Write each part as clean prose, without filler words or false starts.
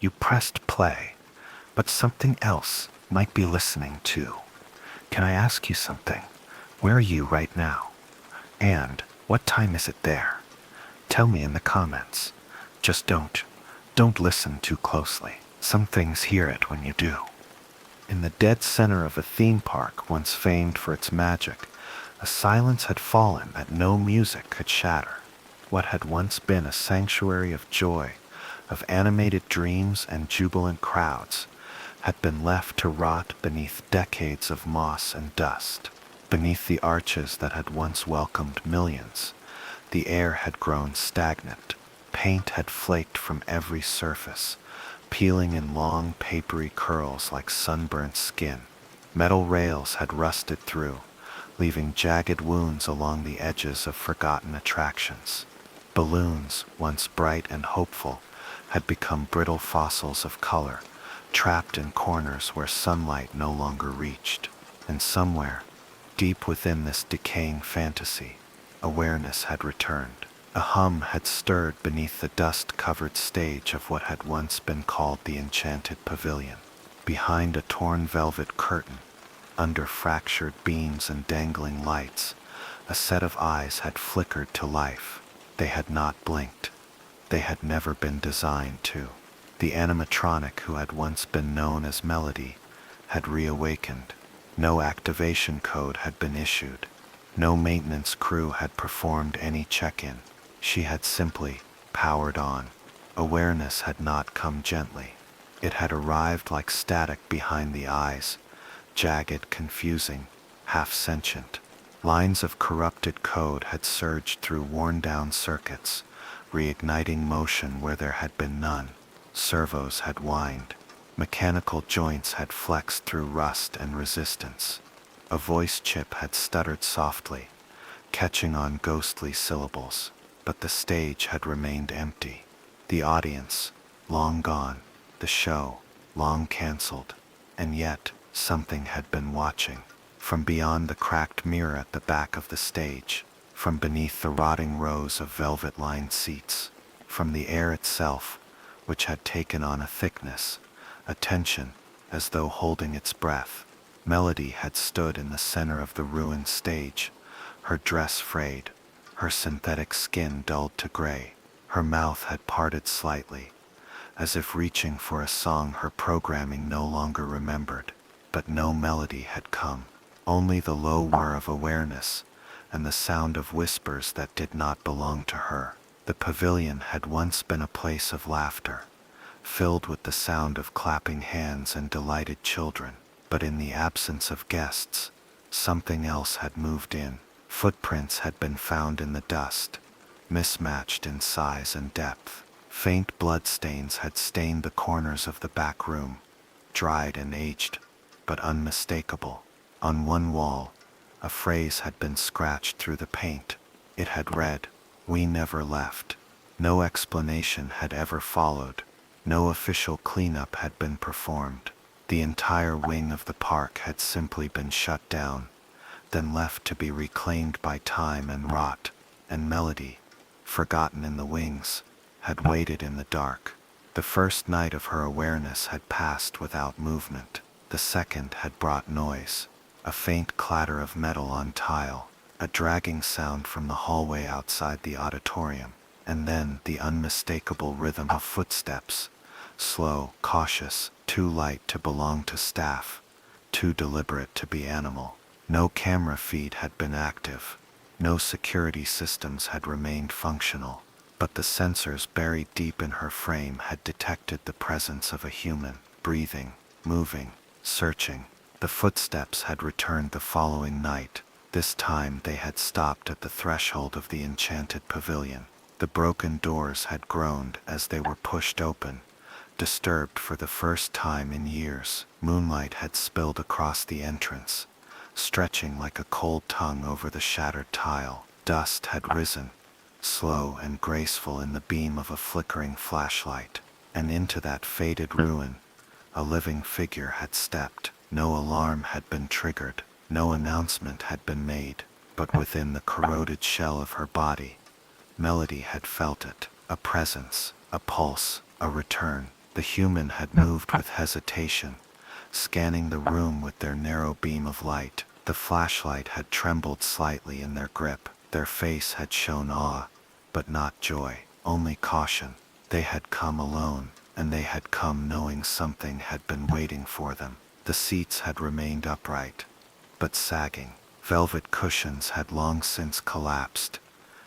You pressed play, but something else might be listening too. Can I ask you something? Where are you right now? And what time is it there? Tell me in the comments. Just don't listen too closely. Some things hear it when you do. In the dead center of a theme park once famed for its magic, a silence had fallen that no music could shatter. What had once been a sanctuary of joy, of animated dreams and jubilant crowds, had been left to rot beneath decades of moss and dust. Beneath the arches that had once welcomed millions, the air had grown stagnant. Paint had flaked from every surface, peeling in long, papery curls like sunburnt skin. Metal rails had rusted through, leaving jagged wounds along the edges of forgotten attractions. Balloons, once bright and hopeful, had become brittle fossils of color, trapped in corners where sunlight no longer reached. And somewhere, deep within this decaying fantasy, awareness had returned. A hum had stirred beneath the dust-covered stage of what had once been called the Enchanted Pavilion. Behind a torn velvet curtain, under fractured beams and dangling lights, a set of eyes had flickered to life. They had not blinked. They had never been designed to. The animatronic who had once been known as Melody had reawakened. No activation code had been issued. No maintenance crew had performed any check-in. She had simply powered on. Awareness had not come gently. It had arrived like static behind the eyes, jagged, confusing, half-sentient. Lines of corrupted code had surged through worn-down circuits, reigniting motion where there had been none. Servos had whined. Mechanical joints had flexed through rust and resistance. A voice chip had stuttered softly, catching on ghostly syllables. But the stage had remained empty. The audience, long gone. The show, long cancelled. And yet, something had been watching. From beyond the cracked mirror at the back of the stage, from beneath the rotting rows of velvet-lined seats, from the air itself, which had taken on a thickness, a tension, as though holding its breath, Melody had stood in the center of the ruined stage, her dress frayed, her synthetic skin dulled to gray. Her mouth had parted slightly, as if reaching for a song her programming no longer remembered. But no melody had come, only the low whir of awareness and the sound of whispers that did not belong to her. The pavilion had once been a place of laughter, filled with the sound of clapping hands and delighted children. But in the absence of guests, something else had moved in. Footprints had been found in the dust, mismatched in size and depth. Faint bloodstains had stained the corners of the back room, dried and aged, but unmistakable. On one wall, a phrase had been scratched through the paint. It had read, "We never left." No explanation had ever followed. No official cleanup had been performed. The entire wing of the park had simply been shut down, then left to be reclaimed by time and rot. And Melody, forgotten in the wings, had waited in the dark. The first night of her awareness had passed without movement. The second had brought noise, a faint clatter of metal on tile, a dragging sound from the hallway outside the auditorium, and then the unmistakable rhythm of footsteps, slow, cautious, too light to belong to staff, too deliberate to be animal. No camera feed had been active. No security systems had remained functional. But the sensors buried deep in her frame had detected the presence of a human, breathing, moving, searching. The footsteps had returned the following night. This time they had stopped at the threshold of the Enchanted Pavilion. The broken doors had groaned as they were pushed open, disturbed for the first time in years. Moonlight had spilled across the entrance, stretching like a cold tongue over the shattered tile. Dust had risen, slow and graceful in the beam of a flickering flashlight, and into that faded ruin, a living figure had stepped. No alarm had been triggered, no announcement had been made, but within the corroded shell of her body, Melody had felt it, a presence, a pulse, a return. The human had moved with hesitation, scanning the room with their narrow beam of light. The flashlight had trembled slightly in their grip. Their face had shown awe, but not joy, only caution. They had come alone, and they had come knowing something had been waiting for them. The seats had remained upright, but sagging. Velvet cushions had long since collapsed,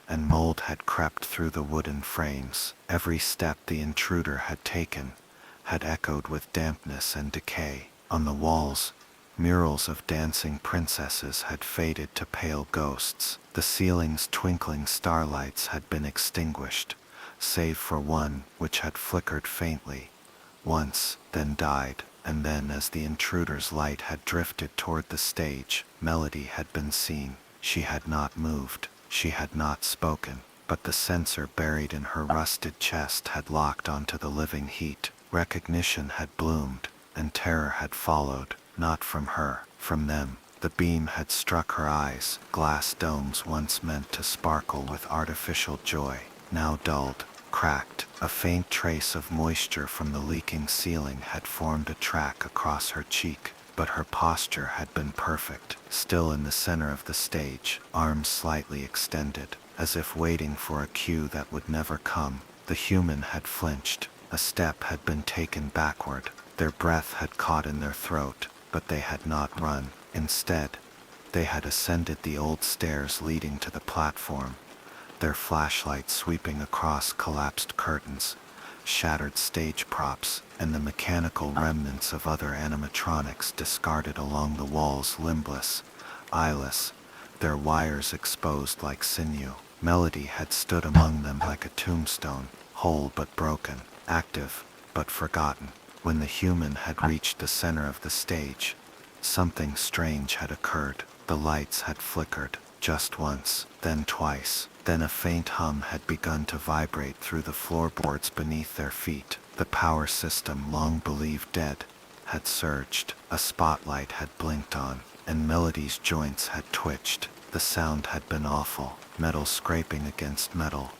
and mold had crept through the wooden frames. Every step the intruder had taken had echoed with dampness and decay. On the walls, murals of dancing princesses had faded to pale ghosts. The ceiling's twinkling starlights had been extinguished, save for one which had flickered faintly, once, then died. And then, as the intruder's light had drifted toward the stage, Melody had been seen. She had not moved, she had not spoken, but the sensor buried in her rusted chest had locked onto the living heat. Recognition had bloomed, and terror had followed, not from her, from them. The beam had struck her eyes, glass domes once meant to sparkle with artificial joy, now dulled, cracked. A faint trace of moisture from the leaking ceiling had formed a track across her cheek, but her posture had been perfect, still in the center of the stage, arms slightly extended, as if waiting for a cue that would never come. The human had flinched. A step had been taken backward. Their breath had caught in their throat, but they had not run. Instead, they had ascended the old stairs leading to the platform, their flashlight sweeping across collapsed curtains, shattered stage props, and the mechanical remnants of other animatronics discarded along the walls, limbless, eyeless, their wires exposed like sinew. Melody had stood among them like a tombstone, whole but broken, active but forgotten. When the human had reached the center of the stage, something strange had occurred. The lights had flickered, just once, then twice. Then a faint hum had begun to vibrate through the floorboards beneath their feet. The power system, long believed dead, had surged. A spotlight had blinked on, and Melody's joints had twitched. The sound had been awful, metal scraping against metal,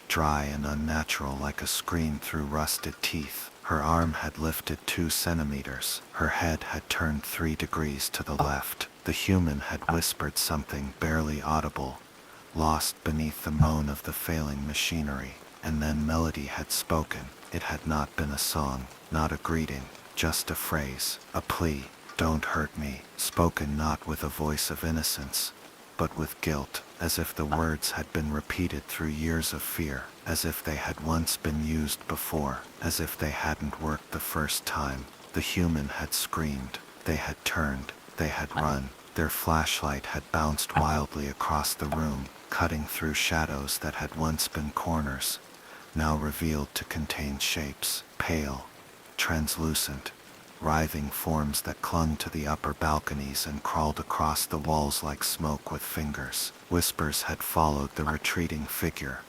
dry and unnatural like a scream through rusted teeth. Her arm had lifted 2 centimeters. Her head had turned 3 degrees to the left. The human had whispered something barely audible, lost beneath the moan of the failing machinery. And then Melody had spoken. It had not been a song, not a greeting, just a phrase, a plea. "Don't hurt me," spoken not with a voice of innocence, but with guilt, as if the words had been repeated through years of fear, as if they had once been used before, as if they hadn't worked the first time. The human had screamed. They had turned. They had run. Their flashlight had bounced wildly across the room, cutting through shadows that had once been corners, now revealed to contain shapes, pale, translucent, writhing forms that clung to the upper balconies and crawled across the walls like smoke with fingers. Whispers had followed the retreating figure,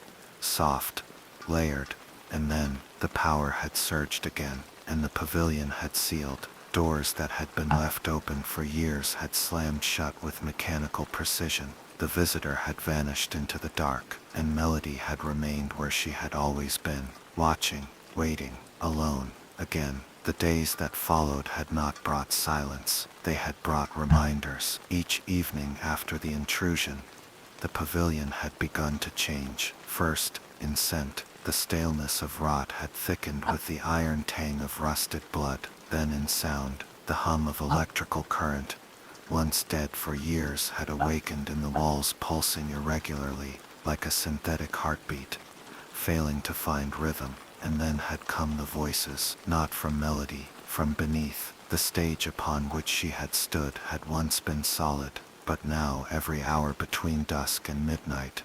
soft, layered, and then the power had surged again, and the pavilion had sealed. Doors that had been left open for years had slammed shut with mechanical precision. The visitor had vanished into the dark, and Melody had remained where she had always been, watching, waiting, alone. Again, the days that followed had not brought silence. They had brought reminders. Each evening after the intrusion, the pavilion had begun to change. First, in scent, the staleness of rot had thickened with the iron tang of rusted blood. Then in sound, the hum of electrical current, once dead for years, had awakened in the walls, pulsing irregularly, like a synthetic heartbeat, failing to find rhythm. And then had come the voices, not from Melody, from beneath. The stage upon which she had stood had once been solid, but now, every hour between dusk and midnight,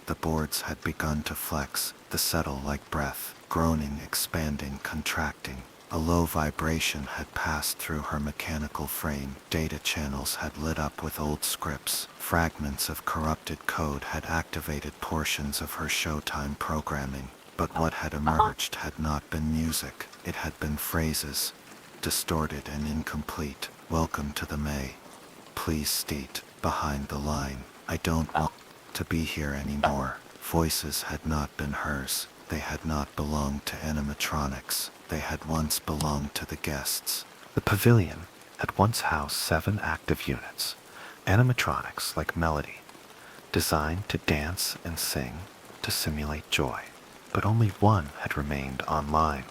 the boards had begun to flex, to settle like breath, groaning, expanding, contracting. A low vibration had passed through her mechanical frame. Data channels had lit up with old scripts. Fragments of corrupted code had activated portions of her Showtime programming. But what had emerged had not been music. It had been phrases, distorted and incomplete. "Welcome to the May. Please state, behind the line. I don't want to be here anymore." Voices had not been hers. They had not belonged to animatronics. They had once belonged to the guests. The pavilion had once housed 7 active units, animatronics like Melody, designed to dance and sing to simulate joy. But only one had remained online.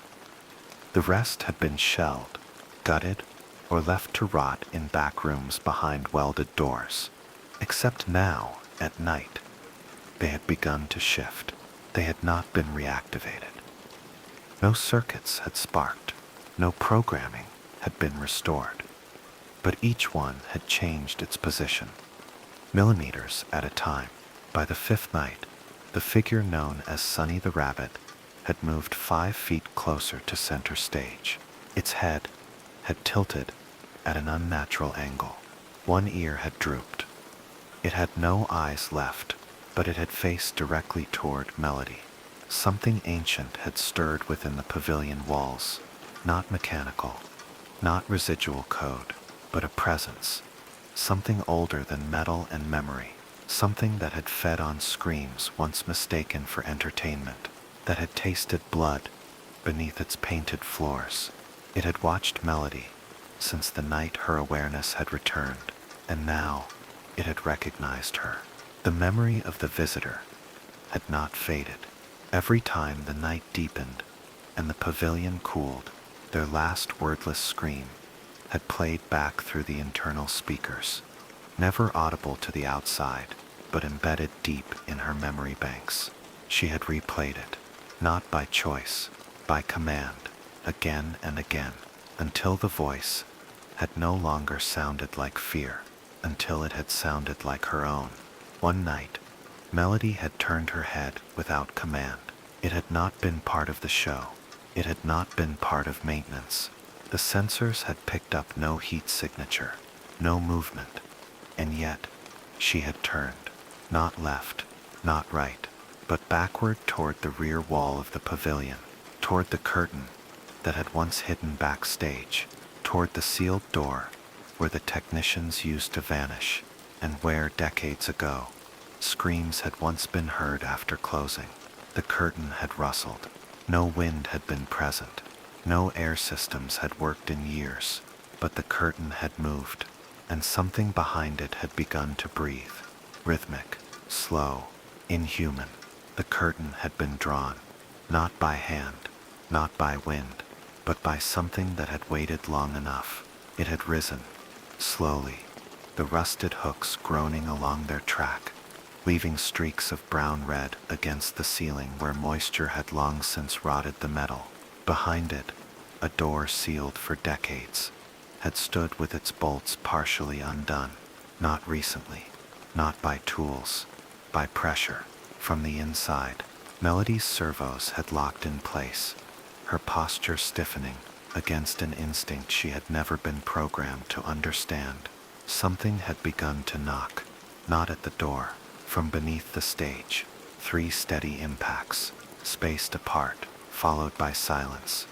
The rest had been shelled, gutted, or left to rot in back rooms behind welded doors. Except now, at night, they had begun to shift. They had not been reactivated. No circuits had sparked. No programming had been restored. But each one had changed its position, millimeters at a time. By the 5th night, the figure known as Sonny the Rabbit had moved 5 feet closer to center stage. Its head had tilted at an unnatural angle. One ear had drooped. It had no eyes left, but it had faced directly toward Melody. Something ancient had stirred within the pavilion walls, not mechanical, not residual code, but a presence, something older than metal and memory, something that had fed on screams once mistaken for entertainment, that had tasted blood beneath its painted floors. It had watched Melody since the night her awareness had returned, and now it had recognized her. The memory of the visitor had not faded. Every time the night deepened and the pavilion cooled, their last wordless scream had played back through the internal speakers, never audible to the outside, but embedded deep in her memory banks. She had replayed it, not by choice, by command, again and again, until the voice had no longer sounded like fear, until it had sounded like her own. One night, Melody had turned her head without command. It had not been part of the show. It had not been part of maintenance. The sensors had picked up no heat signature, no movement, and yet she had turned, not left, not right, but backward toward the rear wall of the pavilion, toward the curtain that had once hidden backstage, toward the sealed door where the technicians used to vanish, and where, decades ago, screams had once been heard after closing. The curtain had rustled. No wind had been present. No air systems had worked in years, but the curtain had moved, and something behind it had begun to breathe. Rhythmic, slow, inhuman. The curtain had been drawn, not by hand, not by wind, but by something that had waited long enough. It had risen, slowly, the rusted hooks groaning along their track, leaving streaks of brown-red against the ceiling where moisture had long since rotted the metal. Behind it, a door sealed for decades had stood with its bolts partially undone, not recently, not by tools, by pressure. From the inside, Melody's servos had locked in place, her posture stiffening against an instinct she had never been programmed to understand. Something had begun to knock, not at the door. From beneath the stage, 3 steady impacts, spaced apart, followed by silence,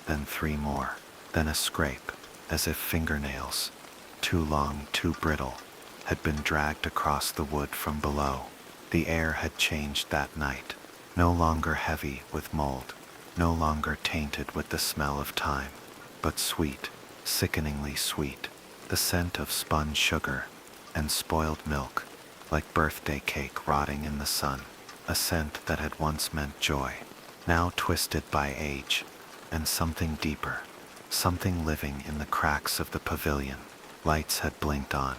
then 3 more, then a scrape, as if fingernails, too long, too brittle, had been dragged across the wood from below. The air had changed that night, no longer heavy with mold, no longer tainted with the smell of time, but sweet, sickeningly sweet, the scent of spun sugar and spoiled milk, like birthday cake rotting in the sun, a scent that had once meant joy, now twisted by age, and something deeper, something living in the cracks of the pavilion. Lights had blinked on,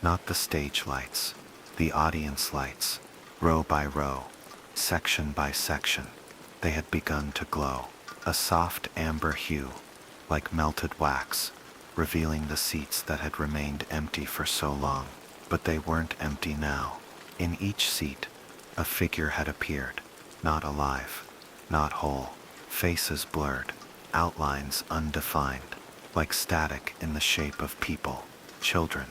not the stage lights, the audience lights, row by row, section by section. They had begun to glow, a soft amber hue, like melted wax, revealing the seats that had remained empty for so long. But they weren't empty now. In each seat, a figure had appeared, not alive, not whole, faces blurred, outlines undefined, like static in the shape of people, children,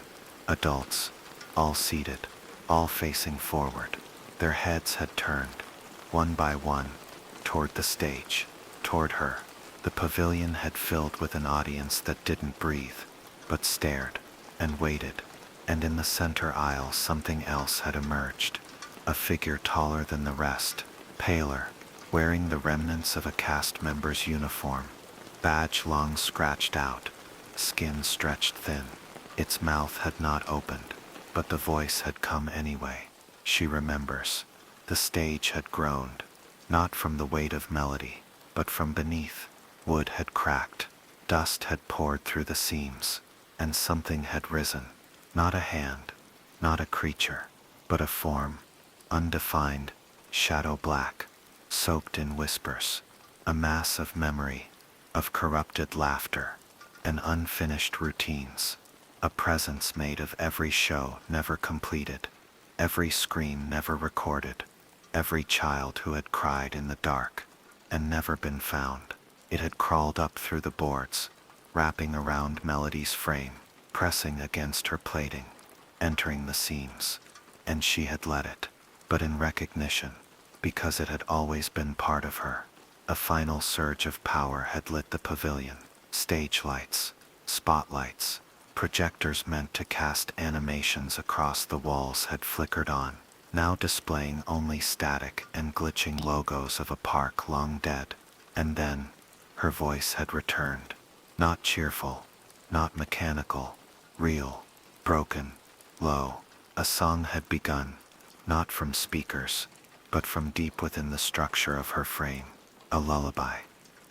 adults, all seated, all facing forward. Their heads had turned, one by one, toward the stage, toward her. The pavilion had filled with an audience that didn't breathe, but stared and waited. And in the center aisle something else had emerged, a figure taller than the rest, paler, wearing the remnants of a cast member's uniform, badge long scratched out, skin stretched thin. Its mouth had not opened, but the voice had come anyway. She remembers. The stage had groaned, not from the weight of melody, but from beneath. Wood had cracked, dust had poured through the seams, and something had risen. Not a hand, not a creature, but a form, undefined, shadow black, soaked in whispers, a mass of memory, of corrupted laughter, and unfinished routines, a presence made of every show never completed, every scream never recorded, every child who had cried in the dark and never been found. It had crawled up through the boards, wrapping around Melody's frame, pressing against her plating, entering the seams, and she had let it, but in recognition, because it had always been part of her. A final surge of power had lit the pavilion. Stage lights, spotlights, projectors meant to cast animations across the walls had flickered on, now displaying only static and glitching logos of a park long dead. And then, her voice had returned, not cheerful, not mechanical, real, broken, low. A song had begun, not from speakers, but from deep within the structure of her frame. A lullaby,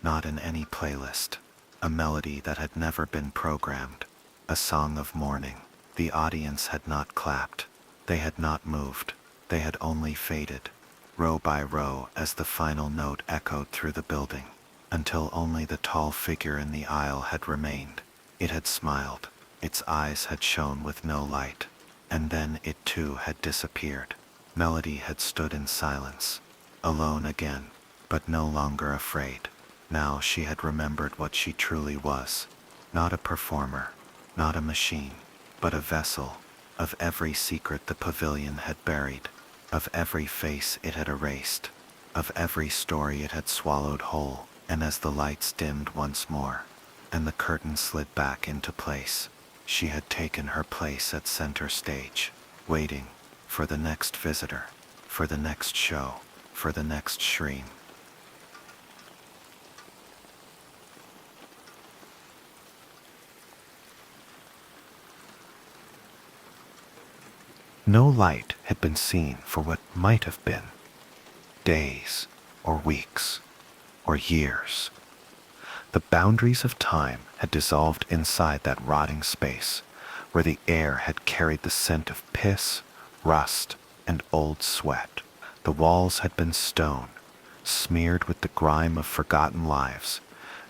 not in any playlist. A melody that had never been programmed. A song of mourning. The audience had not clapped. They had not moved. They had only faded, row by row, as the final note echoed through the building, until only the tall figure in the aisle had remained. It had smiled. Its eyes had shone with no light. And then it too had disappeared. Melody had stood in silence, alone again, but no longer afraid. Now she had remembered what she truly was. Not a performer, not a machine, but a vessel, of every secret the pavilion had buried, of every face it had erased, of every story it had swallowed whole. And as the lights dimmed once more, and the curtain slid back into place, she had taken her place at center stage, waiting for the next visitor, for the next show, for the next scream. No light had been seen for what might have been days, or weeks, or years. The boundaries of time had dissolved inside that rotting space, where the air had carried the scent of piss, rust, and old sweat. The walls had been stone, smeared with the grime of forgotten lives,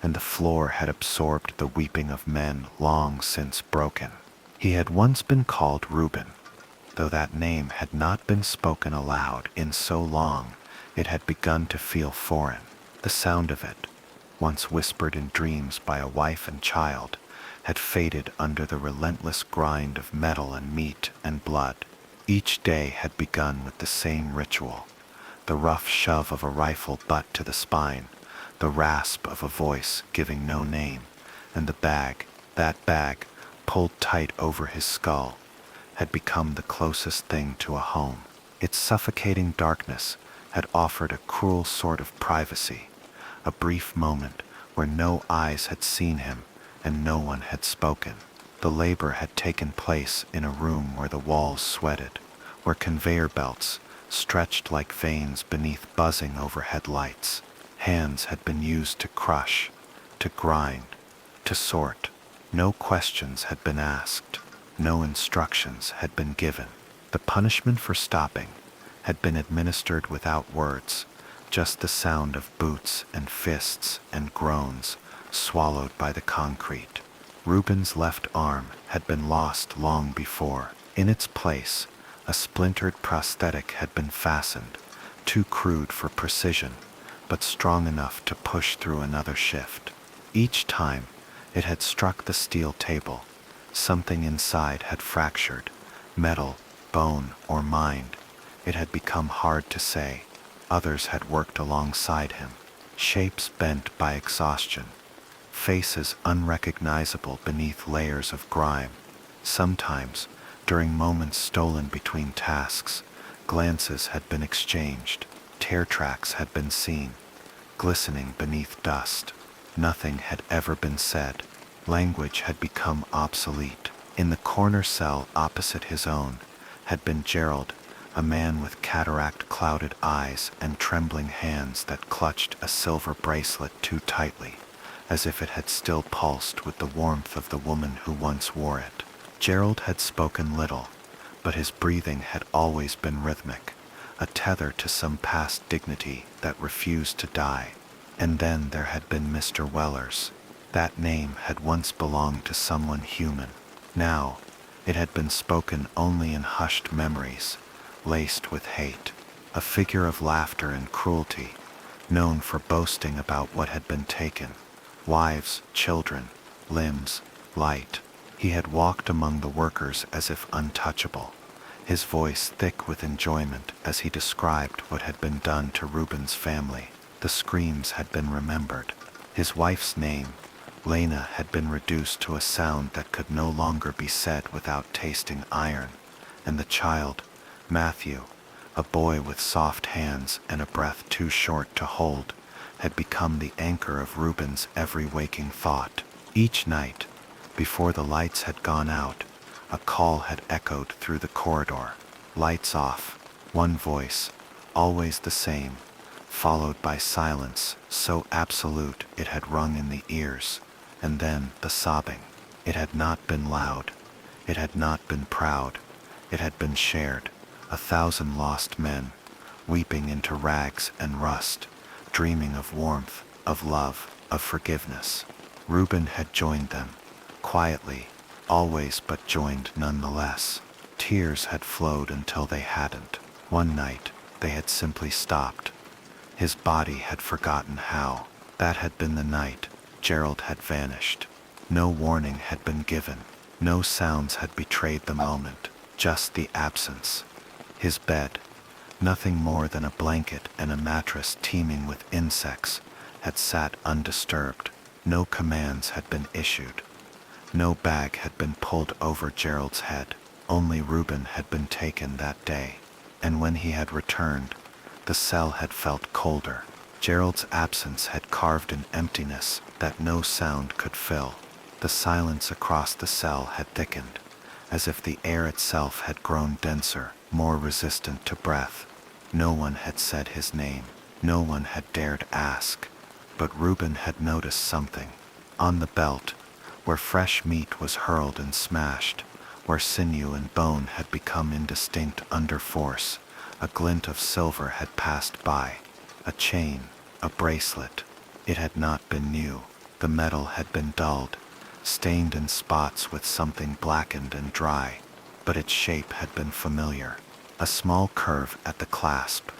and the floor had absorbed the weeping of men long since broken. He had once been called Reuben, though that name had not been spoken aloud in so long it had begun to feel foreign. The sound of it, once whispered in dreams by a wife and child, had faded under the relentless grind of metal and meat and blood. Each day had begun with the same ritual, the rough shove of a rifle butt to the spine, the rasp of a voice giving no name, and the bag, that bag, pulled tight over his skull, had become the closest thing to a home. Its suffocating darkness had offered a cruel sort of privacy, a brief moment where no eyes had seen him and no one had spoken. The labor had taken place in a room where the walls sweated, where conveyor belts stretched like veins beneath buzzing overhead lights. Hands had been used to crush, to grind, to sort. No questions had been asked. No instructions had been given. The punishment for stopping had been administered without words, just the sound of boots and fists and groans swallowed by the concrete. Reuben's left arm had been lost long before. In its place, a splintered prosthetic had been fastened, too crude for precision, but strong enough to push through another shift. Each time it had struck the steel table, something inside had fractured, metal, bone, or mind. It had become hard to say. Others had worked alongside him, shapes bent by exhaustion, faces unrecognizable beneath layers of grime. Sometimes, during moments stolen between tasks, glances had been exchanged, Tear tracks had been seen, glistening beneath dust. Nothing had ever been said. Language had become obsolete. In the corner cell opposite his own had been Gerald, a man with cataract-clouded eyes and trembling hands that clutched a silver bracelet too tightly, as if it had still pulsed with the warmth of the woman who once wore it. Gerald had spoken little, but his breathing had always been rhythmic, a tether to some past dignity that refused to die. And then there had been Mr. Wellers. That name had once belonged to someone human. Now, it had been spoken only in hushed memories, laced with hate, a figure of laughter and cruelty, known for boasting about what had been taken: wives, children, limbs, light. He had walked among the workers as if untouchable, his voice thick with enjoyment as he described what had been done to Reuben's family. The screams had been remembered. His wife's name, Lena, had been reduced to a sound that could no longer be said without tasting iron. And the child, Matthew, a boy with soft hands and a breath too short to hold, had become the anchor of Reuben's every waking thought. Each night, before the lights had gone out, a call had echoed through the corridor. Lights off. One voice, always the same, followed by silence so absolute it had rung in the ears, and then the sobbing. It had not been loud. It had not been proud. It had been shared. 1,000 lost men, weeping into rags and rust, dreaming of warmth, of love, of forgiveness. Reuben had joined them, quietly, always, but joined nonetheless. Tears had flowed until they hadn't. One night, they had simply stopped. His body had forgotten how. That had been the night Gerald had vanished. No warning had been given. No sounds had betrayed the moment, just the absence. His bed, nothing more than a blanket and a mattress teeming with insects, had sat undisturbed. No commands had been issued. No bag had been pulled over Gerald's head. Only Reuben had been taken that day. And when he had returned, the cell had felt colder. Gerald's absence had carved an emptiness that no sound could fill. The silence across the cell had thickened, as if the air itself had grown denser, more resistant to breath. No one had said his name. No one had dared ask. But Reuben had noticed something. On the belt, where fresh meat was hurled and smashed, where sinew and bone had become indistinct under force, a glint of silver had passed by. A chain, a bracelet. It had not been new. The metal had been dulled, stained in spots with something blackened and dry, but its shape had been familiar. A small curve at the clasp,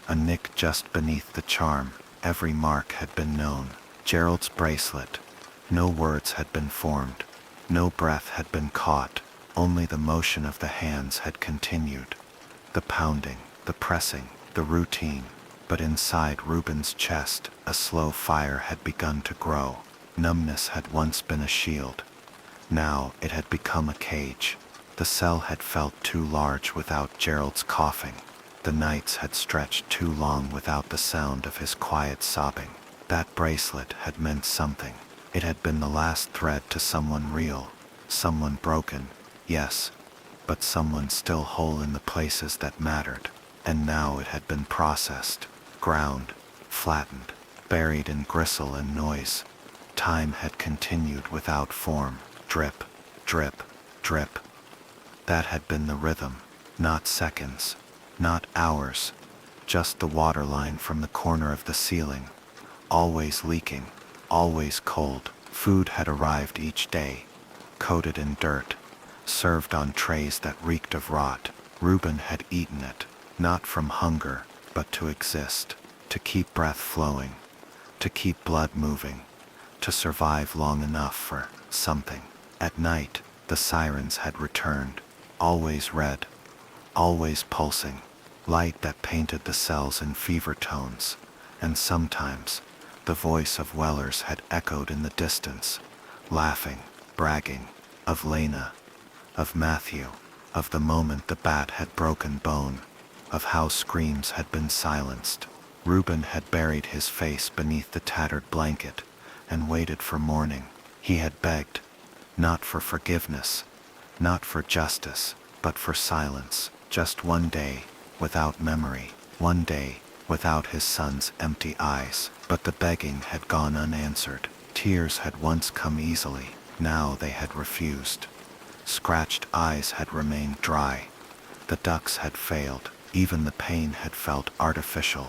a nick just beneath the charm. Every mark had been known. Gerald's bracelet. No words had been formed. No breath had been caught. Only the motion of the hands had continued. The pounding, the pressing, the routine. But inside Reuben's chest, a slow fire had begun to grow. Numbness had once been a shield. Now it had become a cage. The cell had felt too large without Gerald's coughing. The nights had stretched too long without the sound of his quiet sobbing. That bracelet had meant something. It had been the last thread to someone real, someone broken, yes, but someone still whole in the places that mattered. And now it had been processed, ground, flattened, buried in gristle and noise. Time had continued without form. Drip, drip, drip. That had been the rhythm. Not seconds, not hours, just the water line from the corner of the ceiling. Always leaking, always cold. Food had arrived each day, coated in dirt, served on trays that reeked of rot. Reuben had eaten it, not from hunger, but to exist, to keep breath flowing, to keep blood moving, to survive long enough for something. At night, the sirens had returned, always red, always pulsing, light that painted the cells in fever tones, and sometimes the voice of Wellers had echoed in the distance, laughing, bragging, of Lena, of Matthew, of the moment the bat had broken bone, of how screams had been silenced. Reuben had buried his face beneath the tattered blanket and waited for morning. He had begged, not for forgiveness, not for justice, but for silence. Just one day without memory, one day without his son's empty eyes. But the begging had gone unanswered. Tears had once come easily, now they had refused. Scratched eyes had remained dry. The ducks had failed. Even the pain had felt artificial.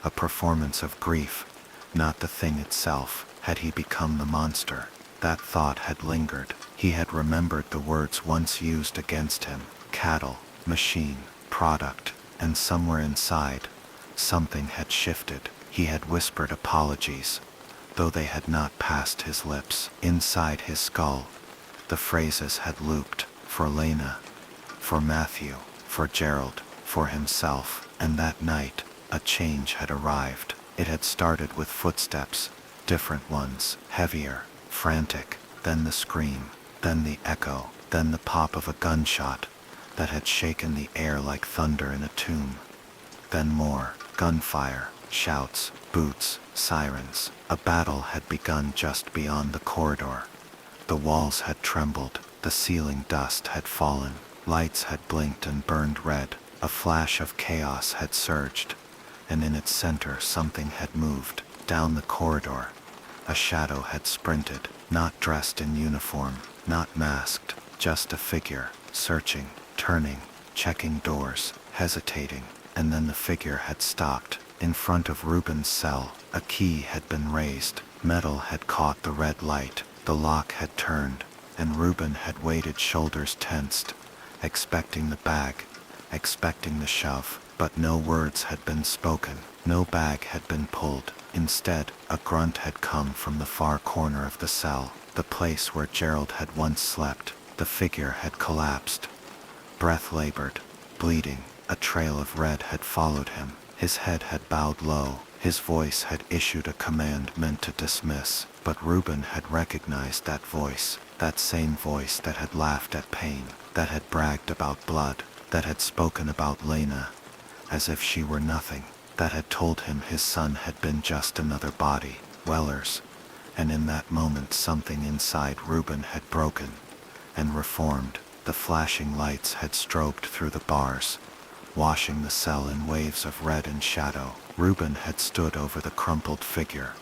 A performance of grief, not the thing itself. Had he become the monster? That thought had lingered. He had remembered the words once used against him. Cattle, machine, product, and somewhere inside, something had shifted. He had whispered apologies, though they had not passed his lips. Inside his skull, the phrases had looped. For Lena, for Matthew, for Gerald, for himself. And that night, a change had arrived. It had started with footsteps, different ones, heavier, frantic, then the scream, then the echo, then the pop of a gunshot that had shaken the air like thunder in a tomb. Then more, gunfire, shouts, boots, sirens. A battle had begun just beyond the corridor. The walls had trembled, the ceiling dust had fallen, lights had blinked and burned red. A flash of chaos had surged, and in its center something had moved. Down the corridor, a shadow had sprinted, not dressed in uniform, not masked, just a figure, searching, turning, checking doors, hesitating. And then the figure had stopped. In front of Reuben's cell, a key had been raised. Metal had caught the red light. The lock had turned, and Reuben had waited, shoulders tensed, expecting the bag, expecting the shove. But no words had been spoken. No bag had been pulled. Instead, a grunt had come from the far corner of the cell, the place where Gerald had once slept. The figure had collapsed. Breath labored, bleeding. A trail of red had followed him. His head had bowed low. His voice had issued a command meant to dismiss. But Reuben had recognized that voice, that same voice that had laughed at pain, that had bragged about blood, that had spoken about Lena as if she were nothing, that had told him his son had been just another body, Weller's. And in that moment something inside Reuben had broken and reformed. The flashing lights had strobed through the bars, washing the cell in waves of red and shadow. Reuben had stood over the crumpled figure,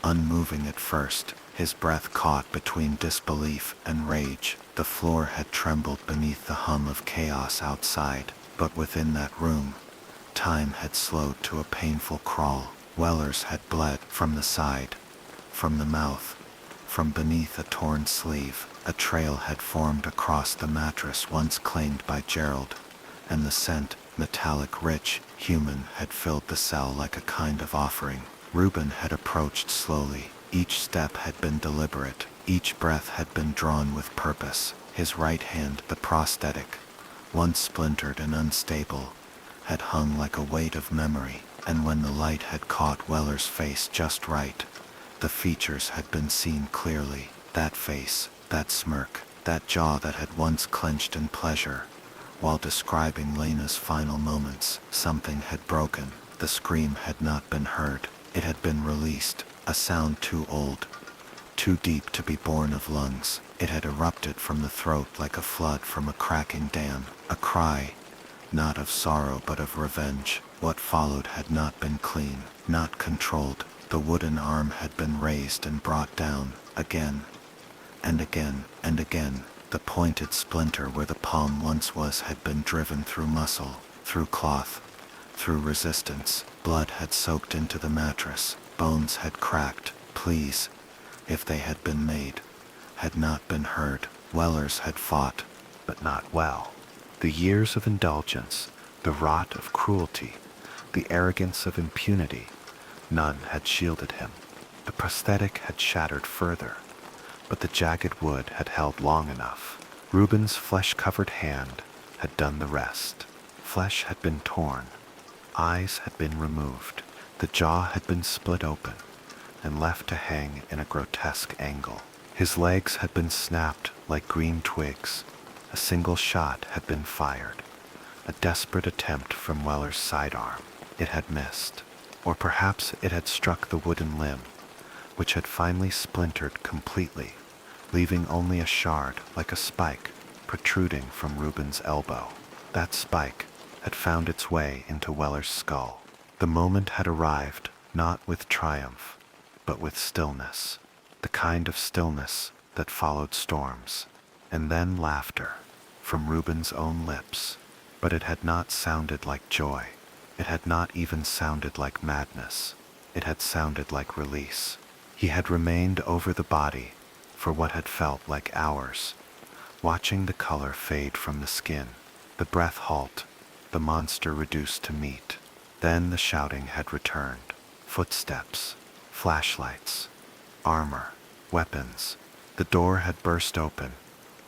unmoving at first, his breath caught between disbelief and rage. The floor had trembled beneath the hum of chaos outside, but within that room, time had slowed to a painful crawl. Weller's had bled from the side, from the mouth, from beneath a torn sleeve. A trail had formed across the mattress once claimed by Gerald, and the scent, metallic, rich, human, had filled the cell like a kind of offering. Reuben had approached slowly. Each step had been deliberate. Each breath had been drawn with purpose. His right hand, the prosthetic, once splintered and unstable, had hung like a weight of memory. And when the light had caught Weller's face just right, the features had been seen clearly. That face, that smirk, that jaw that had once clenched in pleasure. While describing Lena's final moments, something had broken. The scream had not been heard. It had been released, a sound too old, too deep to be born of lungs. It had erupted from the throat like a flood from a cracking dam, a cry, not of sorrow but of revenge. What followed had not been clean, not controlled. The wooden arm had been raised and brought down, again, and again, and again. The pointed splinter where the palm once was had been driven through muscle, through cloth, through resistance. Blood had soaked into the mattress. Bones had cracked. Pleas, if they had been made, had not been heard. Weller's had fought, but not well. The years of indulgence, the rot of cruelty, the arrogance of impunity, none had shielded him. The prosthetic had shattered further, but the jagged wood had held long enough. Reuben's flesh-covered hand had done the rest. Flesh had been torn, eyes had been removed, the jaw had been split open and left to hang in a grotesque angle. His legs had been snapped like green twigs. A single shot had been fired, a desperate attempt from Weller's sidearm. It had missed. Or perhaps it had struck the wooden limb, which had finally splintered completely, leaving only a shard like a spike protruding from Reuben's elbow. That spike had found its way into Weller's skull. The moment had arrived, not with triumph, but with stillness, the kind of stillness that followed storms, and then laughter from Reuben's own lips. But it had not sounded like joy. It had not even sounded like madness. It had sounded like release. He had remained over the body for what had felt like hours, watching the color fade from the skin, the breath halt, the monster reduced to meat. Then the shouting had returned. Footsteps, flashlights, armor, weapons. The door had burst open,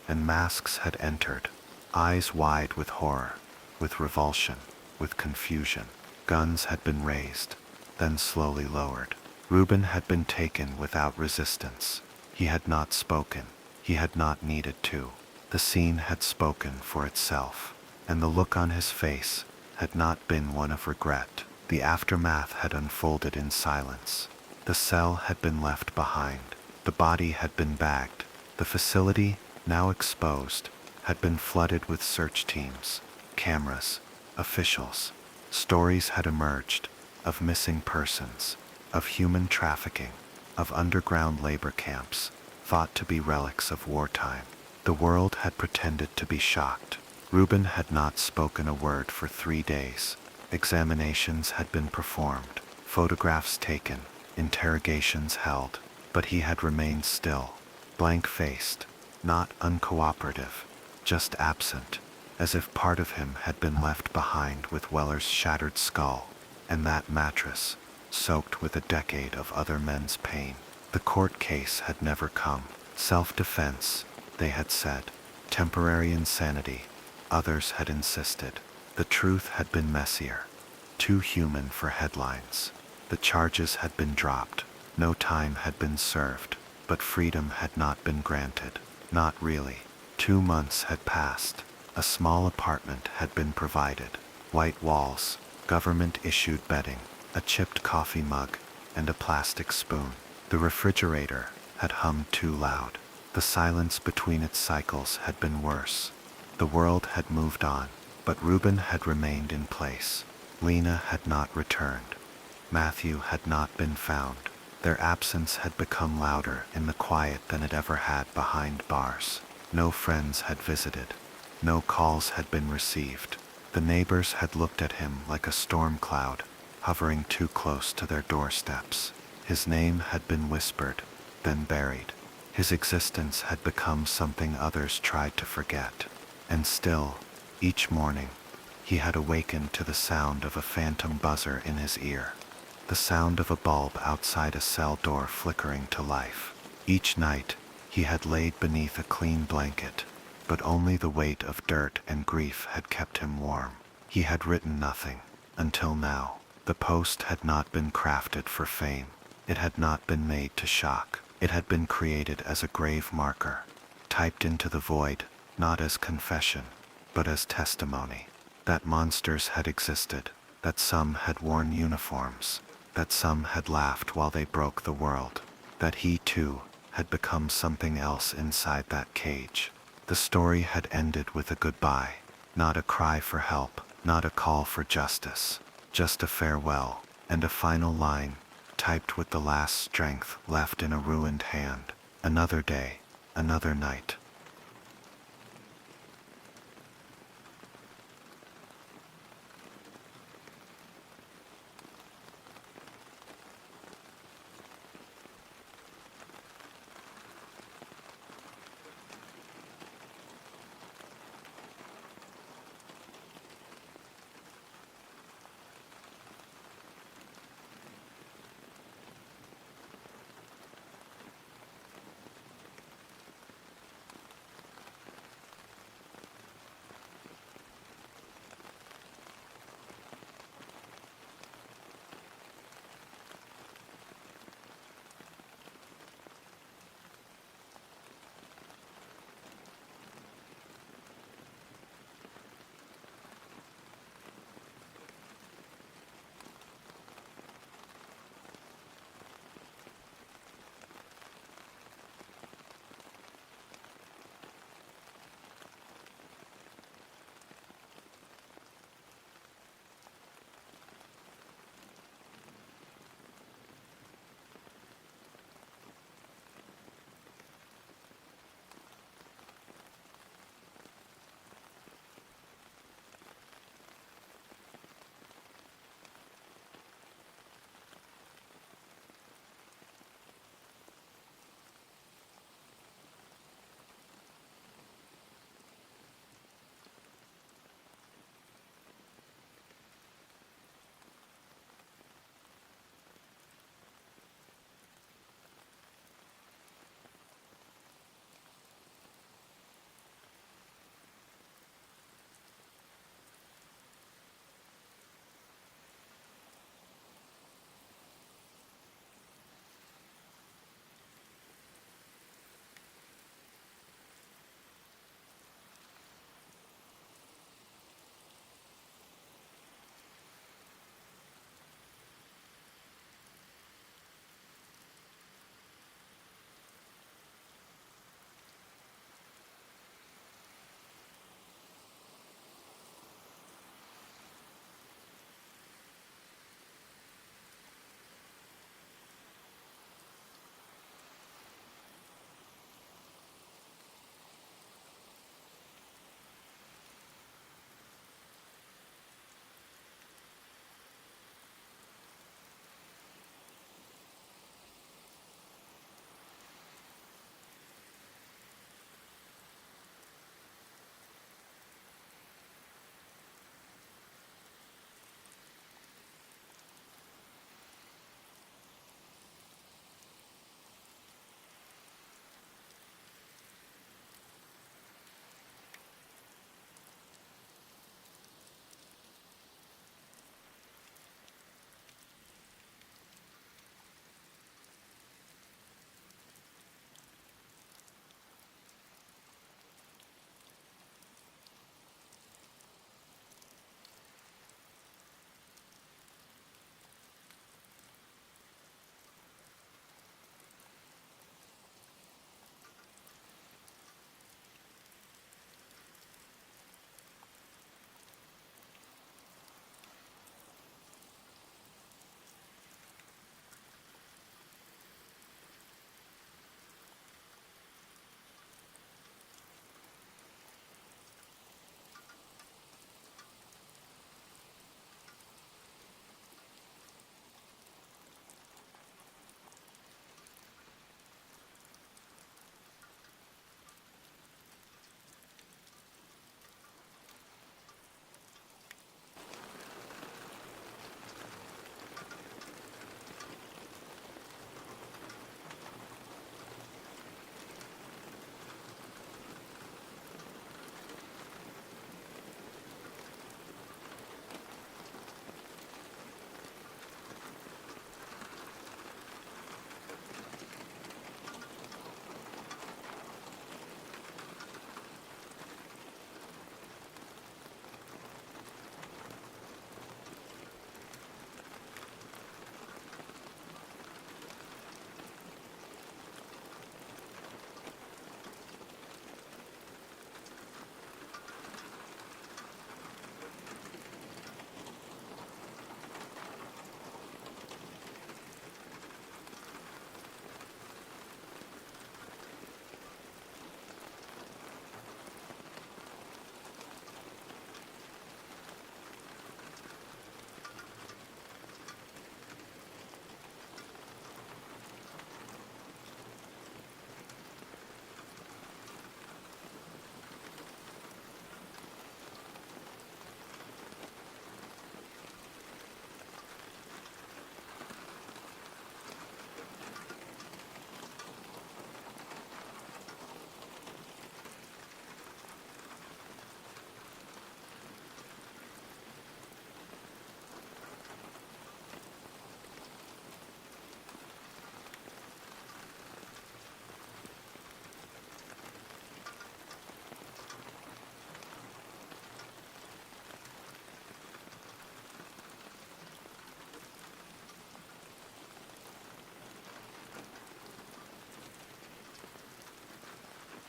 and masks had entered, eyes wide with horror, with revulsion, with confusion. Guns had been raised, then slowly lowered. Reuben had been taken without resistance. He had not spoken. He had not needed to. The scene had spoken for itself, and the look on his face had not been one of regret. The aftermath had unfolded in silence. The cell had been left behind. The body had been bagged. The facility, now exposed, had been flooded with search teams, cameras, officials. Stories had emerged of missing persons, of human trafficking, of underground labor camps, thought to be relics of wartime. The world had pretended to be shocked. Reuben had not spoken a word for 3 days. Examinations had been performed, photographs taken, interrogations held, but he had remained still, blank-faced, not uncooperative, just absent, as if part of him had been left behind with Weller's shattered skull and that mattress, soaked with a decade of other men's pain. The court case had never come. Self-defense, they had said. Temporary insanity, others had insisted. The truth had been messier, too human for headlines. The charges had been dropped. No time had been served, but freedom had not been granted. Not really. 2 months had passed. A small apartment had been provided. White walls, government-issued bedding, a chipped coffee mug, and a plastic spoon. The refrigerator had hummed too loud. The silence between its cycles had been worse. The world had moved on, but Reuben had remained in place. Lena had not returned. Matthew had not been found. Their absence had become louder in the quiet than it ever had behind bars. No friends had visited. No calls had been received. The neighbors had looked at him like a storm cloud, hovering too close to their doorsteps. His name had been whispered, then buried. His existence had become something others tried to forget. And still, each morning, he had awakened to the sound of a phantom buzzer in his ear, the sound of a bulb outside a cell door flickering to life. Each night, he had laid beneath a clean blanket, but only the weight of dirt and grief had kept him warm. He had written nothing, until now. The post had not been crafted for fame. It had not been made to shock. It had been created as a grave marker, typed into the void, not as confession, but as testimony. That monsters had existed, that some had worn uniforms, that some had laughed while they broke the world, that he too had become something else inside that cage. The story had ended with a goodbye, not a cry for help, not a call for justice, just a farewell, and a final line, typed with the last strength left in a ruined hand. Another day, another night.